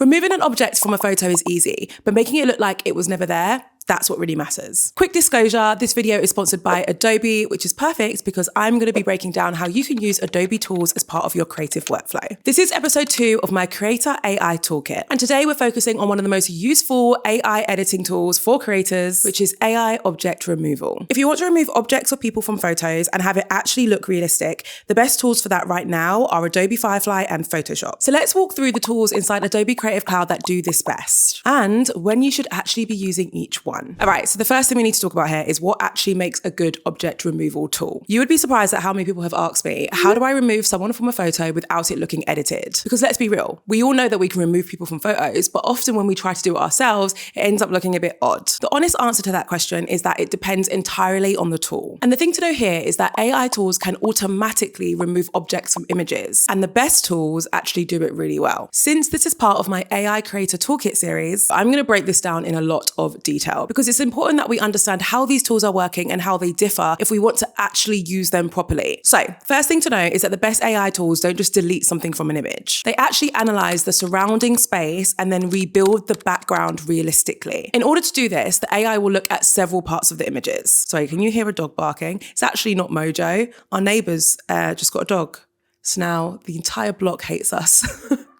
Removing an object from a photo is easy, but making it look like it was never there, that's what really matters. Quick disclosure, this video is sponsored by Adobe, which is perfect because I'm going to be breaking down how you can use Adobe tools as part of your creative workflow. This is episode 2 of my Creator AI Toolkit, and today we're focusing on one of the most useful AI editing tools for creators, which is AI object removal. If you want to remove objects or people from photos and have it actually look realistic, the best tools for that right now are Adobe Firefly and Photoshop. So let's walk through the tools inside Adobe Creative Cloud that do this best, and when you should actually be using each one. All right, so the first thing we need to talk about here is what actually makes a good object removal tool. You would be surprised at how many people have asked me, how do I remove someone from a photo without it looking edited? Because let's be real, we all know that we can remove people from photos, but often when we try to do it ourselves, it ends up looking a bit odd. The honest answer to that question is that it depends entirely on the tool. And the thing to know here is that AI tools can automatically remove objects from images, and the best tools actually do it really well. Since this is part of my AI Creator Toolkit series, I'm going to break this down in a lot of detail because it's important that we understand how these tools are working and how they differ if we want to actually use them properly. So, first thing to know is that the best AI tools don't just delete something from an image. They actually analyze the surrounding space and then rebuild the background realistically. In order to do this, the AI will look at several parts of the images. Sorry, can you hear a dog barking? It's actually not Mojo. Our neighbours just got a dog. So now the entire block hates us.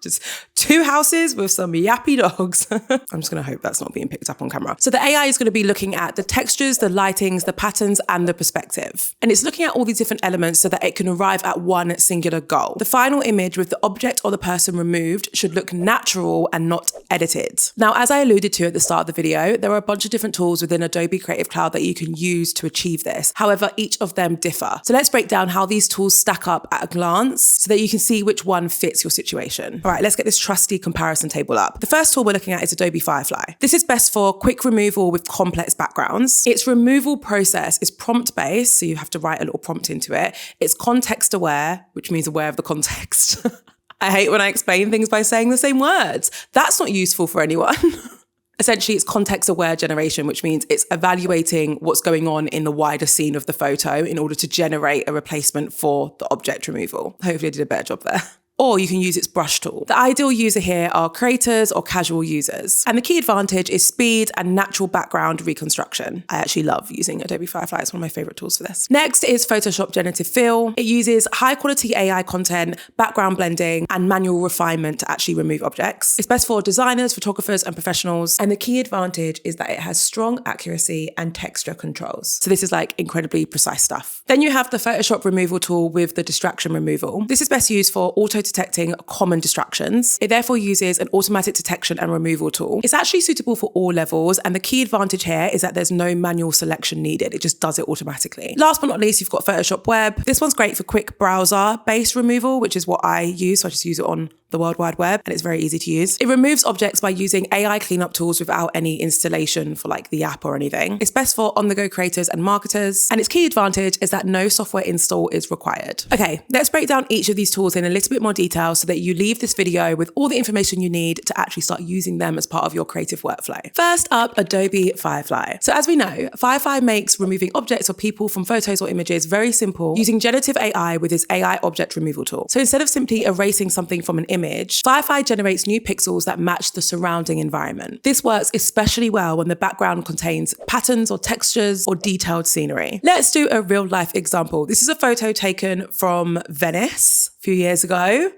Just 2 houses with some yappy dogs. I'm just going to hope that's not being picked up on camera. So the AI is going to be looking at the textures, the lightings, the patterns, and the perspective. And it's looking at all these different elements so that it can arrive at one singular goal. The final image with the object or the person removed should look natural and not edited. Now, as I alluded to at the start of the video, there are a bunch of different tools within Adobe Creative Cloud that you can use to achieve this. However, each of them differ. So let's break down how these tools stack up at a glance so that you can see which one fits your situation. All right, let's get this trusty comparison table up. The first tool we're looking at is Adobe Firefly. This is best for quick removal with complex backgrounds. Its removal process is prompt-based, so you have to write a little prompt into it. It's context-aware, which means aware of the context. I hate when I explain things by saying the same words. That's not useful for anyone. Essentially, it's context-aware generation, which means it's evaluating what's going on in the wider scene of the photo in order to generate a replacement for the object removal. Hopefully I did a better job there. Or you can use its brush tool. The ideal user here are creators or casual users. And the key advantage is speed and natural background reconstruction. I actually love using Adobe Firefly. It's one of my favorite tools for this. Next is Photoshop Generative Fill. It uses high quality AI content, background blending, and manual refinement to actually remove objects. It's best for designers, photographers, and professionals. And the key advantage is that it has strong accuracy and texture controls. So this is like incredibly precise stuff. Then you have the Photoshop removal tool with the distraction removal. This is best used for auto-detecting common distractions. It therefore uses an automatic detection and removal tool. It's actually suitable for all levels, and the key advantage here is that there's no manual selection needed. It just does it automatically. Last but not least, you've got Photoshop Web. This one's great for quick browser-based removal, which is what I use, so I just use it on the World Wide Web, and it's very easy to use. It removes objects by using AI cleanup tools without any installation for like the app or anything. It's best for on-the-go creators and marketers, and its key advantage is that no software install is required. Okay, let's break down each of these tools in a little bit more detail so that you leave this video with all the information you need to actually start using them as part of your creative workflow. First up, Adobe Firefly. So as we know, Firefly makes removing objects or people from photos or images very simple using generative AI with its AI object removal tool. So instead of simply erasing something from an image, Firefly generates new pixels that match the surrounding environment. This works especially well when the background contains patterns or textures or detailed scenery. Let's do a real life example. This is a photo taken from Venice a few years ago.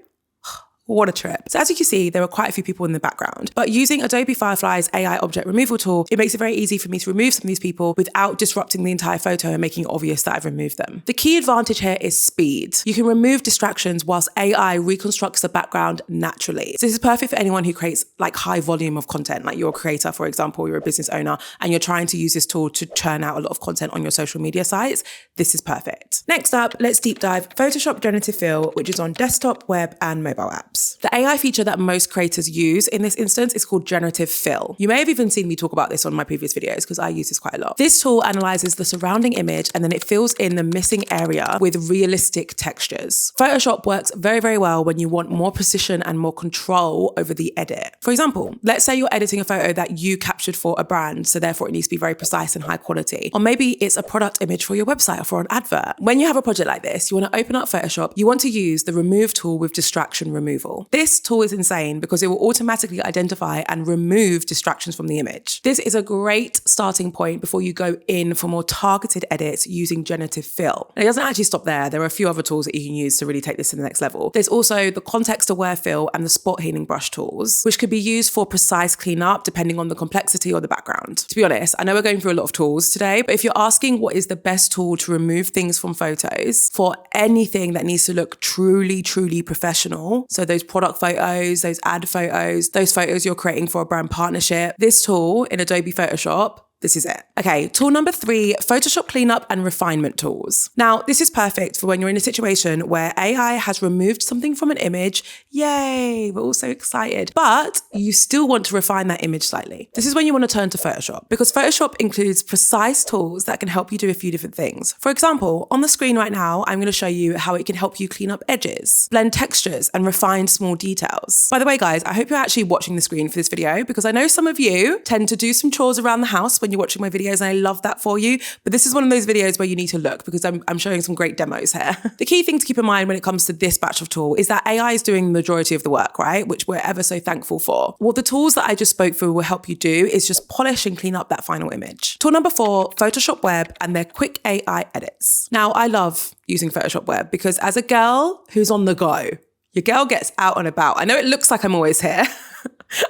What a trip. So as you can see, there are quite a few people in the background, but using Adobe Firefly's AI object removal tool, it makes it very easy for me to remove some of these people without disrupting the entire photo and making it obvious that I've removed them. The key advantage here is speed. You can remove distractions whilst AI reconstructs the background naturally. So this is perfect for anyone who creates like high volume of content, like you're a creator, for example, you're a business owner, and you're trying to use this tool to churn out a lot of content on your social media sites. This is perfect. Next up, let's deep dive Photoshop Generative Fill, which is on desktop, web, and mobile apps. The AI feature that most creators use in this instance is called Generative Fill. You may have even seen me talk about this on my previous videos because I use this quite a lot. This tool analyzes the surrounding image and then it fills in the missing area with realistic textures. Photoshop works very, very well when you want more precision and more control over the edit. For example, let's say you're editing a photo that you captured for a brand, so therefore it needs to be very precise and high quality. Or maybe it's a product image for your website or for an advert. When you have a project like this, you want to open up Photoshop, you want to use the remove tool with distraction removal. beautiful. This tool is insane because it will automatically identify and remove distractions from the image. This is a great starting point before you go in for more targeted edits using Generative Fill. And it doesn't actually stop there. There are a few other tools that you can use to really take this to the next level. There's also the context-aware fill and the spot healing brush tools, which could be used for precise cleanup depending on the complexity or the background. To be honest, I know we're going through a lot of tools today, but if you're asking what is the best tool to remove things from photos for anything that needs to look truly, truly professional, so those product photos, those ad photos, those photos you're creating for a brand partnership, this tool in Adobe Photoshop, this is it. Okay, tool number 3, Photoshop cleanup and refinement tools. Now, this is perfect for when you're in a situation where AI has removed something from an image. Yay, we're all so excited. But you still want to refine that image slightly. This is when you want to turn to Photoshop, because Photoshop includes precise tools that can help you do a few different things. For example, on the screen right now, I'm going to show you how it can help you clean up edges, blend textures, and refine small details. By the way, guys, I hope you're actually watching the screen for this video, because I know some of you tend to do some chores around the house when you're watching my videos, and I love that for you. But this is one of those videos where you need to look, because I'm showing some great demos here. The key thing to keep in mind when it comes to this batch of tool is that AI is doing the majority of the work, right? Which we're ever so thankful for. What the tools that I just spoke through will help you do is just polish and clean up that final image. Tool number 4, Photoshop Web and their quick AI edits. Now, I love using Photoshop Web because as a girl who's on the go, your girl gets out and about. I know it looks like I'm always here,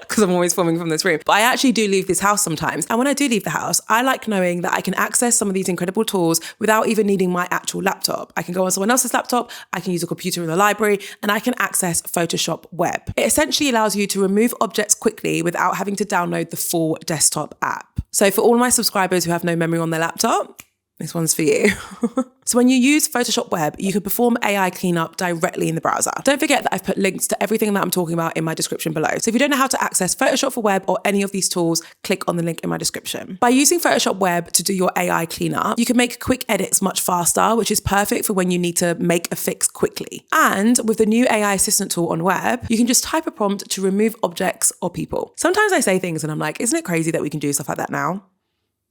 because I'm always filming from this room, but I actually do leave this house sometimes. And when I do leave the house, I like knowing that I can access some of these incredible tools without even needing my actual laptop. I can go on someone else's laptop, I can use a computer in the library, and I can access Photoshop Web. It essentially allows you to remove objects quickly without having to download the full desktop app. So for all my subscribers who have no memory on their laptop, this one's for you. So when you use Photoshop Web, you can perform AI cleanup directly in the browser. Don't forget that I've put links to everything that I'm talking about in my description below. So if you don't know how to access Photoshop for Web or any of these tools, click on the link in my description. By using Photoshop Web to do your AI cleanup, you can make quick edits much faster, which is perfect for when you need to make a fix quickly. And with the new AI assistant tool on Web, you can just type a prompt to remove objects or people. Sometimes I say things and I'm like, isn't it crazy that we can do stuff like that now?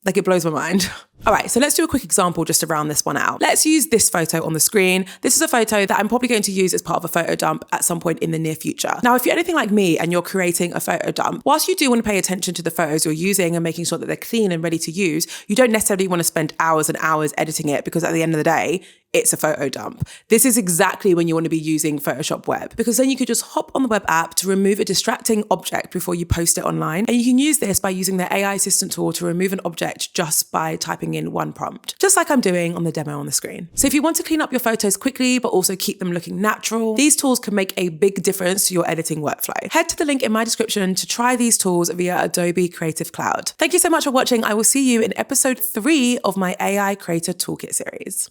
Like, it blows my mind. All right, so let's do a quick example just to round this one out. Let's use this photo on the screen. This is a photo that I'm probably going to use as part of a photo dump at some point in the near future. Now, if you're anything like me and you're creating a photo dump, whilst you do want to pay attention to the photos you're using and making sure that they're clean and ready to use, you don't necessarily want to spend hours and hours editing it, because at the end of the day, it's a photo dump. This is exactly when you want to be using Photoshop Web, because then you could just hop on the web app to remove a distracting object before you post it online. And you can use this by using the AI assistant tool to remove an object just by typing in one prompt, just like I'm doing on the demo on the screen. So if you want to clean up your photos quickly, but also keep them looking natural, these tools can make a big difference to your editing workflow. Head to the link in my description to try these tools via Adobe Creative Cloud. Thank you so much for watching. I will see you in episode 3 of my AI Creator Toolkit series.